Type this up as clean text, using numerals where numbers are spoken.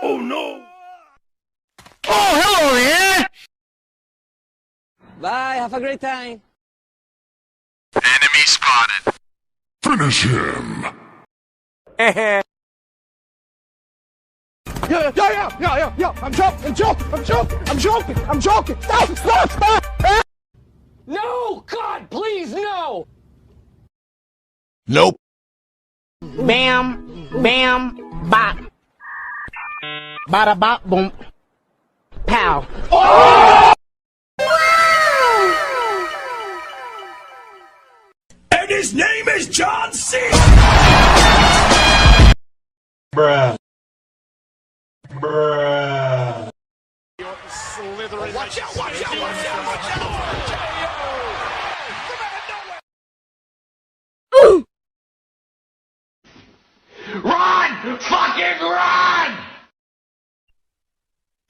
Oh no! Oh, hello there! Bye, have a great time. Enemy spotted. Finish him! Yo, I'm joking! Stop! No! God, please, no! Nope. Bam, bop. Bada bop, boom. Pow. And his name is John C. Bruh. Watch out! Run! Fucking run!